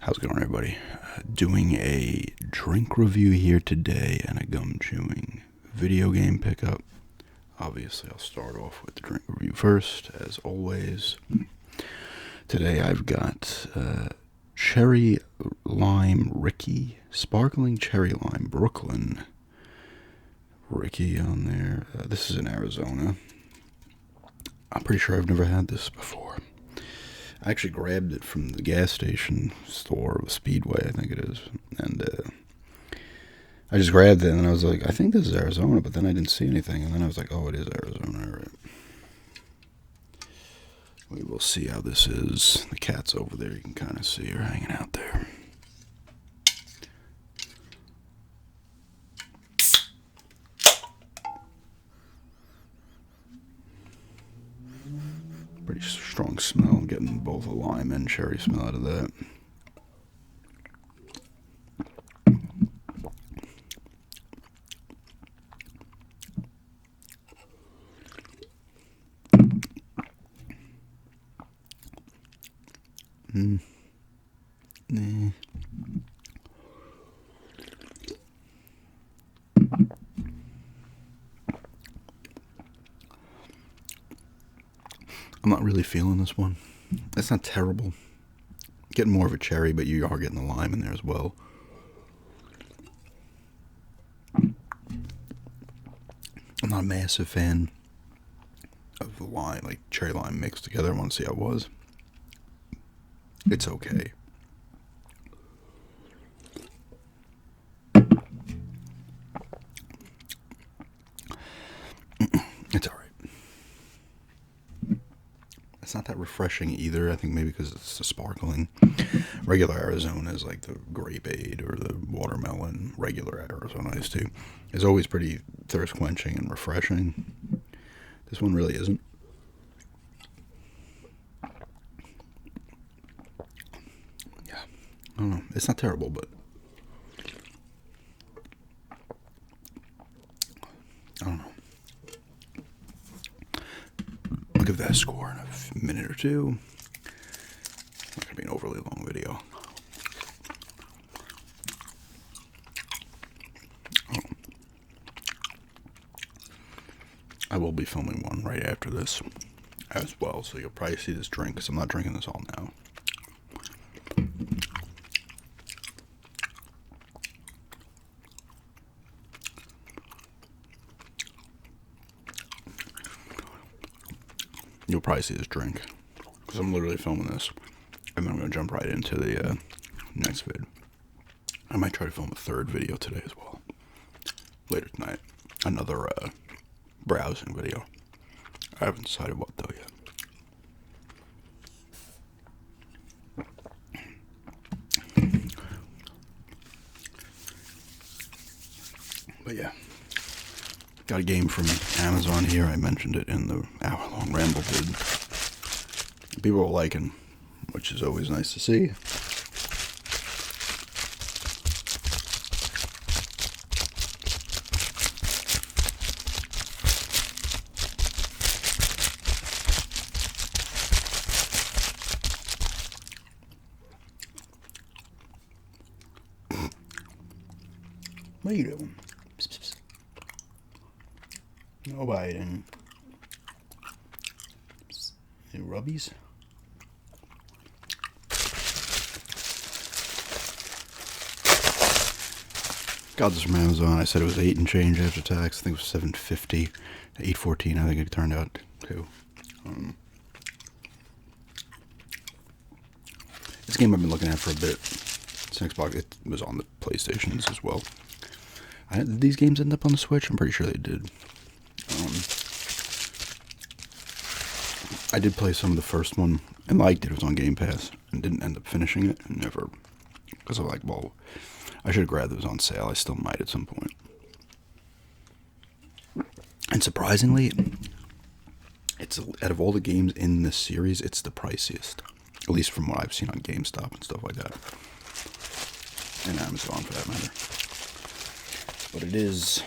How's it going, everybody? Doing a drink review here today and a gum chewing video game pickup. Obviously, I'll start off with the drink review first, as always. Today I've got Cherry Lime Ricky, Sparkling Cherry Lime Brooklyn Ricky on there. This is in Arizona. I'm pretty sure I've never had this before. I actually grabbed it from the gas station store, Speedway, I think it is, and I just grabbed it, and I was like, I think this is Arizona, but then I didn't see anything, and then I was like, oh, it is Arizona, all right. We will see how this is. The cat's over there, you can kind of see her hanging out there. Pretty strong smell, getting both a lime and cherry smell out of that. I'm not really feeling this one. It's not terrible. Getting more of a cherry, but you are getting the lime in there as well. I'm not a massive fan of the lime, like cherry lime mixed together. I want to see how it was. It's okay. It's alright. It's not that refreshing either. I think maybe because it's a sparkling. Regular Arizona is like the grapeade or the watermelon. Regular Arizona iced tea is always pretty thirst quenching and refreshing. This one really isn't. Yeah, I don't know. It's not terrible, but I don't know. I'll give that a score in a minute or two. It's not going to be an overly long video. Oh. I will be filming one right after this as well, so you'll probably see this drink because I'm not drinking this all now. You'll probably see this drink because I'm literally filming this, and then I'm going to jump right into the next vid. I might try to film a third video today as well, later tonight. Another browsing video. I haven't decided what though yet. But yeah, got a game from Amazon here. I mentioned it in the hour-long ramble vid. People are liking, which is always nice to see. What are you doing? Psst, psst. No biting. Psst. Any rubbies? Got this from Amazon. I said it was 8 and change after tax. I think it was $7.50, $8.14. I think it turned out to. This game I've been looking at for a bit. It's an Xbox. It was on the PlayStations as well. Did these games end up on the Switch? I'm pretty sure they did. I did play some of the first one and liked it. It was on Game Pass and didn't end up finishing it. And never, because I'm like, well, I should have grabbed it. It was on sale. I still might at some point. And surprisingly, it's out of all the games in this series, it's the priciest. At least from what I've seen on GameStop and stuff like that. And Amazon for that matter. But it is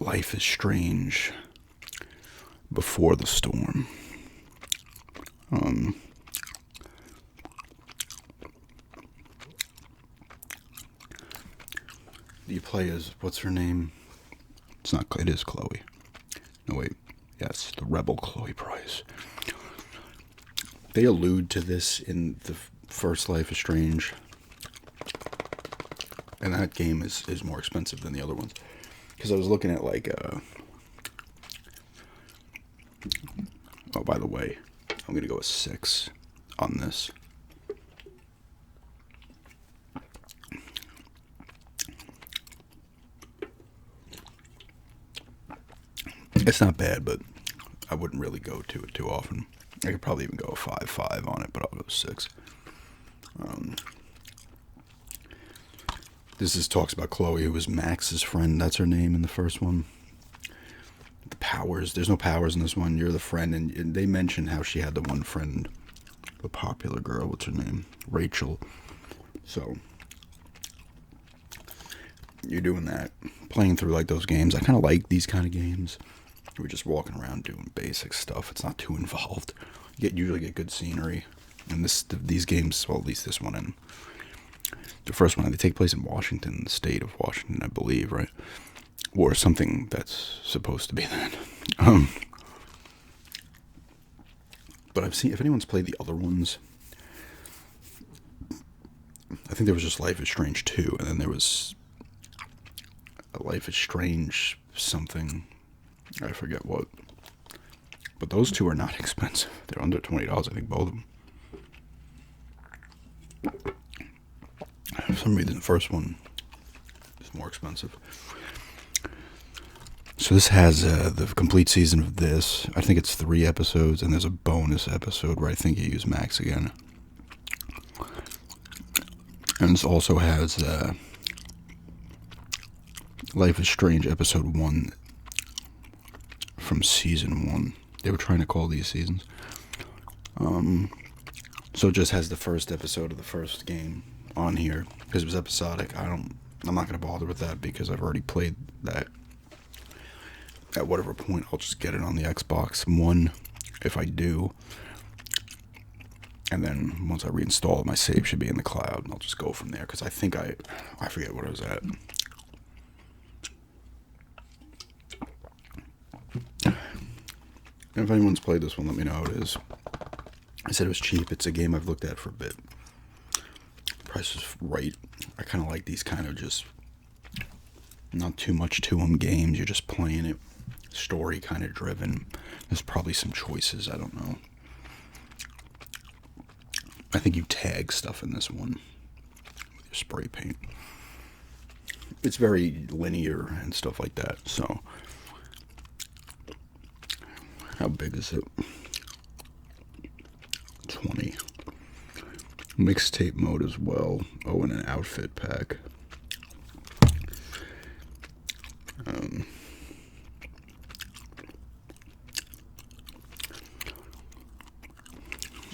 Life is Strange Before the Storm. You play as, what's her name? It's not, it is Chloe. No, wait. Yes, the rebel Chloe Price. They allude to this in the first Life is Strange. And that game is more expensive than the other ones. Because I was looking at, like, oh, by the way, I'm going to go with 6 on this. It's not bad, but I wouldn't really go to it too often. I could probably even go a 5.5 on it, but I'll go 6. This talks about Chloe, who was Max's friend. That's her name in the first one. The powers. There's no powers in this one. You're the friend, and they mention how she had the one friend, the popular girl. What's her name? Rachel. So you're doing that, playing through like those games. I kind of like these kind of games. We're just walking around doing basic stuff. It's not too involved. You usually get good scenery. And these games, well, at least this one and the first one, they take place in Washington, the state of Washington, I believe, right? Or something that's supposed to be that. But I've seen, if anyone's played the other ones, I think there was just Life is Strange 2, and then there was a Life is Strange something. I forget what. But those two are not expensive. They're under $20, I think, both of them. For some reason, the first one is more expensive. So this has the complete season of this. I think it's 3 episodes, and there's a bonus episode where I think you use Max again. And this also has Life is Strange episode 1 from season 1. They were trying to call these seasons. So it just has the first episode of the first game on here because it was episodic. I'm not going to bother with that because I've already played that. At whatever point, I'll just get it on the Xbox One if I do. And then once I reinstall it, my save should be in the cloud, and I'll just go from there because I think I forget what I was at. If anyone's played this one, let me know how it is. I said it was cheap. It's a game I've looked at for a bit. Price is right. I kind of like these kind of just not too much to them games. You're just playing it. Story kind of driven. There's probably some choices. I don't know. I think you tag stuff in this one with your spray paint. It's very linear and stuff like that. So, how big is it? 20. Mixtape mode as well. Oh, and an outfit pack.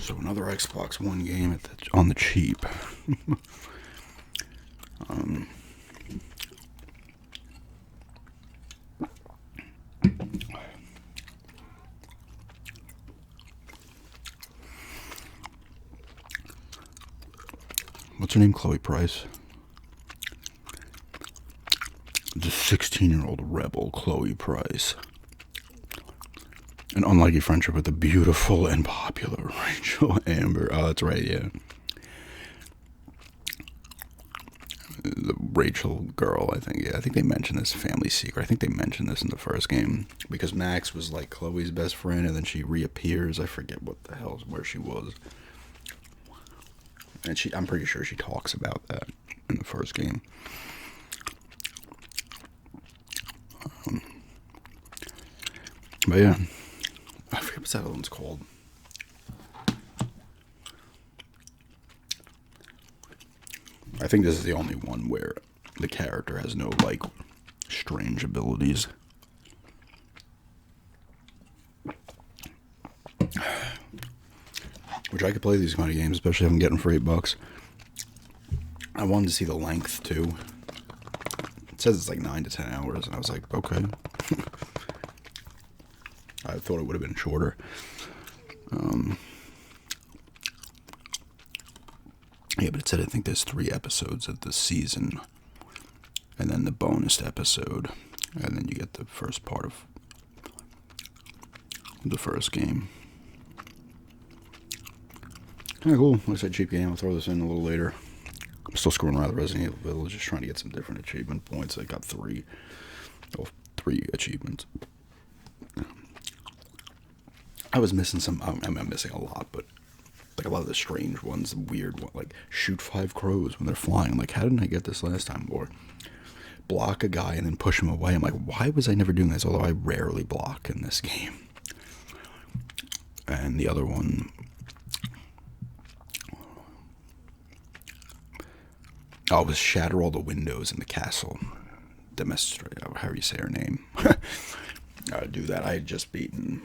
So another Xbox One game on the cheap. What's her name? Chloe Price. The 16-year-old rebel Chloe Price. An unlikely friendship with the beautiful and popular Rachel Amber. Oh, that's right, yeah. The Rachel girl, I think. Yeah, I think they mentioned this family secret. I think they mentioned this in the first game. Because Max was like Chloe's best friend, and then she reappears. I forget what the hell, where she was. And I'm pretty sure she talks about that in the first game. But yeah, I forget what that other one's called. I think this is the only one where the character has no, like, strange abilities. Which I could play these kind of games, especially if I'm getting for $8. I wanted to see the length, too. It says it's like 9 to 10 hours, and I was like, okay. I thought it would have been shorter. Yeah, but it said I think there's 3 episodes of the season, and then the bonus episode, and then you get the first part of the first game. Yeah, cool. Like I said, cheap game. I'll throw this in a little later. I'm still screwing around with Resident Evil Village, just trying to get some different achievement points. I got 3 achievements. I was missing some. I'm missing a lot, but like a lot of the strange ones, the weird one, like shoot 5 crows when they're flying. I'm like, how didn't I get this last time? Or block a guy and then push him away. I'm like, why was I never doing this? Although I rarely block in this game. And the other one, was shatter all the windows in the castle. Demestra, however you say her name. Do that. I had just beaten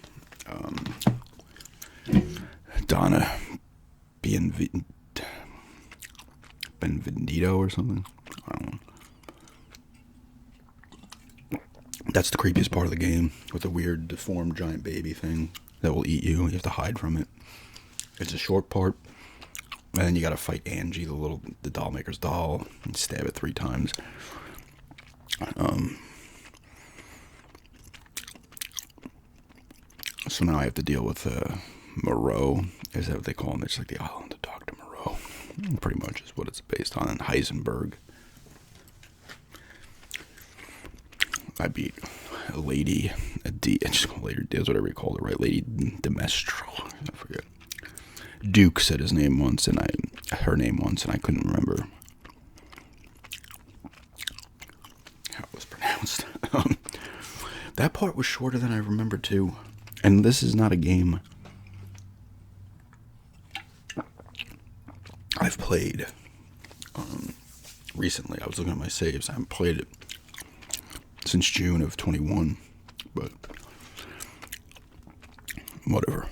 Donna Benvendito or something. I don't know. That's the creepiest part of the game, with the weird deformed giant baby thing that will eat you. You have to hide from it. It's a short part, and then you gotta fight Angie, the doll maker's doll, and stab it 3 times. So now I have to deal with Moreau. Is that what they call him? It's like the island of Dr. Moreau. Pretty much is what it's based on. And Heisenberg. I beat Lady D. Just call Lady D, whatever you called it, right? Lady Demestro. I forget. Duke said his name once, and her name once, and I couldn't remember how it was pronounced. That part was shorter than I remember too. And this is not a game I've played recently. I was looking at my saves. I haven't played it since June of 21, but whatever.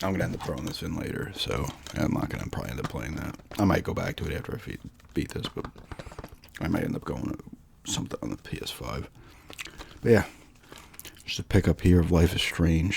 I'm going to end up throwing this in later, so I'm not going to probably end up playing that. I might go back to it after I beat this, but I might end up going to something on the PS5. But yeah, just a pickup here of Life is Strange.